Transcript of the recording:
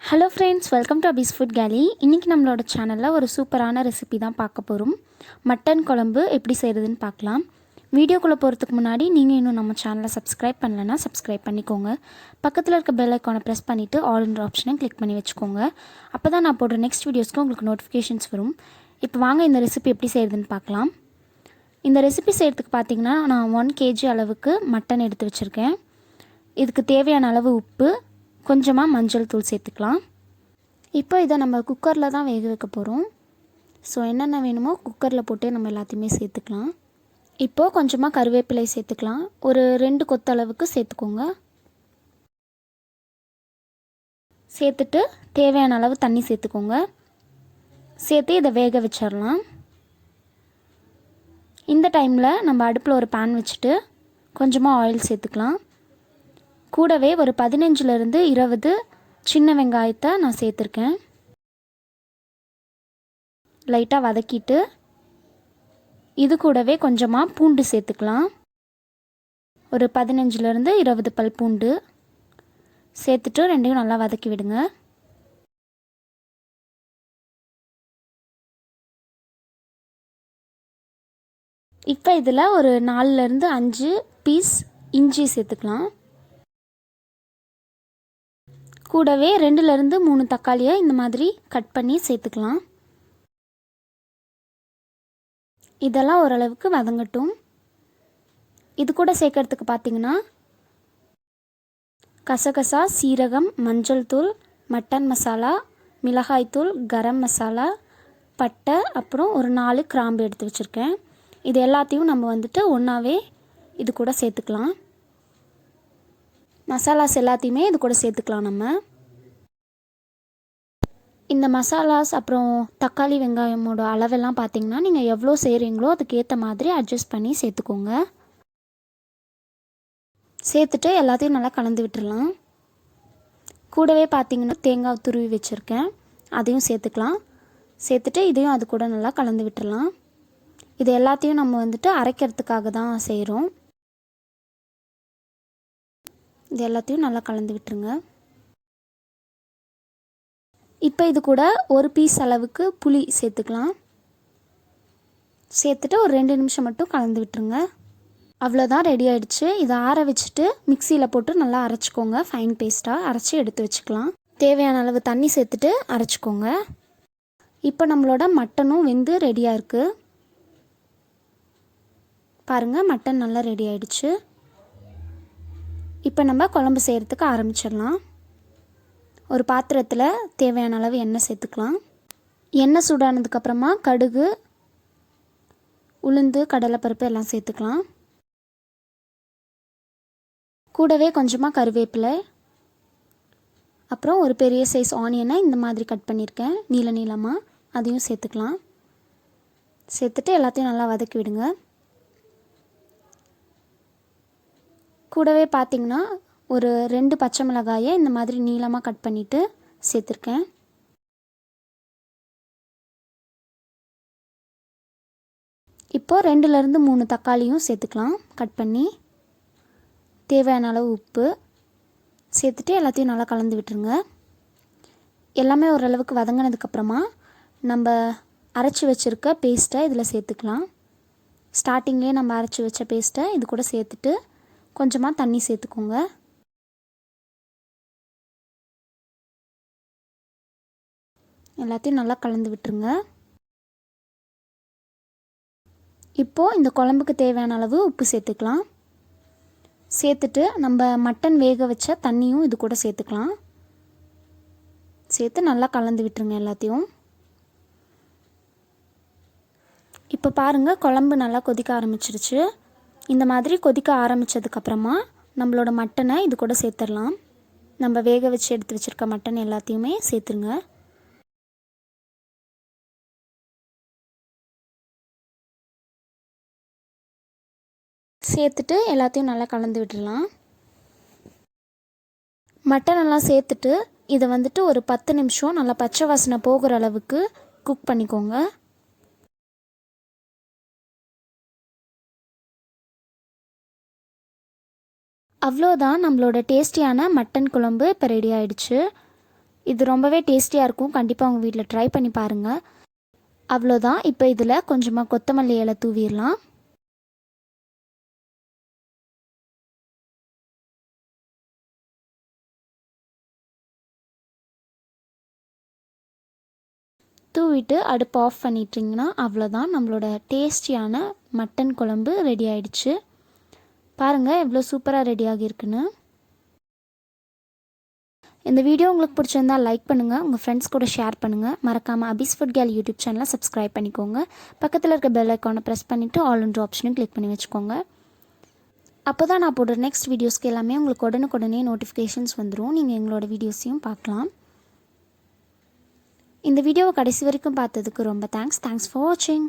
Hello friends, welcome to Abbe's food கேலி. இன்றைக்கி நம்மளோட சேனலில் ஒரு சூப்பரான ரெசிபி தான் பார்க்க போகிறோம். மட்டன் குழம்பு எப்படி செய்கிறதுன்னு பார்க்கலாம். வீடியோக்குள்ளே போகிறதுக்கு முன்னாடி நீங்கள் இன்னும் நம்ம சேனலை சப்ஸ்கிரைப் பண்ணலைன்னா சப்ஸ்கிரைப் பண்ணிக்கோங்க. பக்கத்தில் இருக்க பெல் ஐக்கானை ப்ரெஸ் பண்ணிவிட்டு ஆல்ன்ற ஆப்ஷனை கிளிக் பண்ணி வச்சுக்கோங்க. அப்போ தான் நான் போடுற நெக்ஸ்ட் வீடியோஸ்க்கு உங்களுக்கு நோட்டிஃபிகேஷன்ஸ் வரும். இப்போ வாங்க இந்த ரெசிபி எப்படி செய்கிறதுன்னு பார்க்கலாம். இந்த ரெசிபி செய்கிறதுக்கு பார்த்திங்கன்னா நான் 1 kg அளவுக்கு மட்டன் எடுத்து வச்சுருக்கேன். இதுக்கு தேவையான அளவு உப்பு, கொஞ்சமாக மஞ்சள் தூள் சேர்த்துக்கலாம். இப்போ இதை நம்ம குக்கரில் தான் வேக வைக்க போகிறோம். ஸோ என்னென்ன வேணுமோ குக்கரில் போட்டு நம்ம எல்லாத்தையுமே சேர்த்துக்கலாம். இப்போது கொஞ்சமாக கருவேப்பிலை சேர்த்துக்கலாம். ஒரு 2 கொத்தளவுக்கு சேர்த்துக்கோங்க. சேர்த்துட்டு தேவையான அளவு தண்ணி சேர்த்துக்கோங்க. சேர்த்து இதை வேக வச்சிடலாம். இந்த டைமில் நம்ம அடுப்பில் ஒரு பேன் வச்சுட்டு கொஞ்சமாக ஆயில் சேர்த்துக்கலாம். கூடவே ஒரு 15லேருந்து 20 சின்ன வெங்காயத்தை நான் சேர்த்துருக்கேன். லைட்டாக வதக்கிட்டு இது கூடவே கொஞ்சமாக பூண்டு சேர்த்துக்கலாம். ஒரு 15லேருந்து 20 பல் பூண்டு சேர்த்துட்டு ரெண்டையும் நல்லா வதக்கி விடுங்க. இப்போ இதில் ஒரு 4லேருந்து 5 பீஸ் இஞ்சி சேர்த்துக்கலாம். கூடவே 2லேருந்து 3 தக்காளியை இந்த மாதிரி கட் பண்ணி சேர்த்துக்கலாம். இதெல்லாம் ஓரளவுக்கு வதங்கட்டும். இது கூட சேர்க்கறதுக்கு பார்த்திங்கன்னா கசகசா, சீரகம், மஞ்சள் தூள், மட்டன் மசாலா, மிளகாய்த்தூள், கரம் மசாலா, பட்டை, அப்புறம் ஒரு 4 கிராம்பு எடுத்து வச்சுருக்கேன். இது எல்லாத்தையும் நம்ம ஒன்றாவே இது கூட சேர்த்துக்கலாம். மசாலாஸ் எல்லாத்தையுமே இது கூட சேர்த்துக்கலாம். நம்ம இந்த மசாலாஸ் அப்புறம் தக்காளி வெங்காயமோட அளவெல்லாம் பார்த்திங்கன்னா நீங்கள் எவ்வளோ செய்கிறீங்களோ அதுக்கேற்ற மாதிரி அட்ஜஸ்ட் பண்ணி சேர்த்துக்கோங்க. சேர்த்துட்டு எல்லாத்தையும் நல்லா கலந்து விட்டுடலாம். கூடவே பார்த்திங்கன்னா தேங்காய் துருவி வச்சுருக்கேன், அதையும் சேர்த்துக்கலாம். சேர்த்துட்டு இதையும் அது கூட நல்லா கலந்து விட்டுடலாம். இது எல்லாத்தையும் நம்ம அரைக்கிறதுக்காக தான் செய்கிறோம். இது எல்லாத்தையும் நல்லா கலந்து விட்டுருங்க. இப்போ இது கூட ஒரு பீஸ் அளவுக்கு புளி சேர்த்துக்கலாம். சேர்த்துட்டு ஒரு 2 நிமிஷம் மட்டும் கலந்து விட்டுருங்க. அவ்வளோதான், ரெடி ஆகிடுச்சு. இதை ஆற வச்சுட்டு மிக்சியில் போட்டு நல்லா அரைச்சிக்கோங்க. ஃபைன் பேஸ்ட்டாக அரைச்சி எடுத்து வச்சுக்கலாம். தேவையான அளவு தண்ணி சேர்த்துட்டு அரைச்சிக்கோங்க. இப்போ நம்மளோட மட்டனும் வெந்து ரெடியாக இருக்குது. பாருங்கள், மட்டன் நல்லா ரெடி ஆகிடுச்சு. இப்போ நம்ம குழம்பு செய்கிறதுக்கு ஆரம்பிச்சிடலாம். ஒரு பாத்திரத்தில் தேவையான அளவு எண்ணெய் சேர்த்துக்கலாம். எண்ணெய் சூடானதுக்கப்புறமா கடுகு, உளுந்து, கடலைப்பருப்பு எல்லாம் சேர்த்துக்கலாம். கூடவே கொஞ்சமாக கருவேப்பிலை, அப்புறம் ஒரு பெரிய சைஸ் ஆனியனை இந்த மாதிரி கட் பண்ணியிருக்கேன் நீளமாக, அதையும் சேர்த்துக்கலாம். சேர்த்துட்டு எல்லாத்தையும் நல்லா வதக்கி விடுங்க. கூடவே பார்த்திங்கன்னா ஒரு 2 பச்சை மிளகாயை இந்த மாதிரி நீளமாக கட் பண்ணிவிட்டு சேர்த்துருக்கேன். இப்போது 2லேருந்து 3 தக்காளியும் சேர்த்துக்கலாம் கட் பண்ணி. தேவையான அளவு உப்பு சேர்த்துட்டு எல்லாத்தையும் நல்லா கலந்து விட்டுருங்க. எல்லாமே ஓரளவுக்கு வதங்கினதுக்கப்புறமா நம்ம அரைச்சி வச்சுருக்க பேஸ்ட்டை இதில் சேர்த்துக்கலாம். ஸ்டார்டிங்லேயே நம்ம அரைச்சி வச்ச பேஸ்ட்டை இது கூட சேர்த்துட்டு கொஞ்சமாக தண்ணி சேர்த்துக்கோங்க. எல்லாத்தையும் நல்லா கலந்து விட்டுருங்க. இப்போது இந்த குழம்புக்கு தேவையான அளவு உப்பு சேர்த்துக்கலாம். சேர்த்துட்டு நம்ம மட்டன் வேக வச்ச தண்ணியும் இது கூட சேர்த்துக்கலாம். சேர்த்து நல்லா கலந்து விட்டுருங்க எல்லாத்தையும். இப்போ பாருங்கள், குழம்பு நல்லா கொதிக்க ஆரம்பிச்சிருச்சு. இந்த மாதிரி கொதிக்க ஆரம்பித்ததுக்கப்புறமா நம்மளோட மட்டனை இது கூட சேர்த்துடலாம். நம்ம வேக வச்சு எடுத்து வச்சுருக்க மட்டன் எல்லாத்தையுமே சேர்த்துருங்க. சேர்த்துட்டு எல்லாத்தையும் நல்லா கலந்து விட்டுடலாம். மட்டன் எல்லாம் சேர்த்துட்டு இதை ஒரு 10 நிமிஷம் நல்லா பச்சை வாசனை போகிற அளவுக்கு குக் பண்ணிக்கோங்க. அவ்வளோதான், நம்மளோட டேஸ்டியான மட்டன் குழம்பு இப்போ ரெடி ஆகிடுச்சு. இது ரொம்பவே டேஸ்டியாக இருக்கும். கண்டிப்பாக உங்கள் வீட்டில் ட்ரை பண்ணி பாருங்கள். அவ்வளோதான். இப்போ இதில் கொஞ்சமாக கொத்தமல்லி இலை தூவிடலாம். தூவிட்டு அடுப்பு ஆஃப் பண்ணிட்டிங்கன்னா அவ்வளோதான், நம்மளோட டேஸ்டியான மட்டன் குழம்பு ரெடி ஆகிடுச்சு. பாருங்கள் எவ்வளோ சூப்பராக ரெடி ஆகியிருக்குன்னு. இந்த வீடியோ உங்களுக்கு பிடிச்சிருந்தால் லைக் பண்ணுங்கள், உங்கள் ஃப்ரெண்ட்ஸ் கூட ஷேர் பண்ணுங்கள். மறக்காமல் அபிஸ் ஃபுட் கேர்ள் யூடியூப் சேனலை சப்ஸ்கிரைப் பண்ணிக்கோங்க. பக்கத்தில் இருக்க பெல் ஐக்கானை ப்ரெஸ் பண்ணிவிட்டு ஆல் இன்ட்ரு ஆப்ஷனும் கிளிக் பண்ணி வச்சுக்கோங்க. அப்போ தான் நான் போடுற நெக்ஸ்ட் வீடியோஸ்க்கு எல்லாமே உங்களுக்கு உடனுக்குடனே நோட்டிஃபிகேஷன்ஸ் வந்துடும். நீங்கள் எங்களோட வீடியோஸையும் பார்க்கலாம். இந்த வீடியோவை கடைசி வரைக்கும் பார்த்ததுக்கு ரொம்ப தேங்க்ஸ் ஃபார் வாட்சிங்.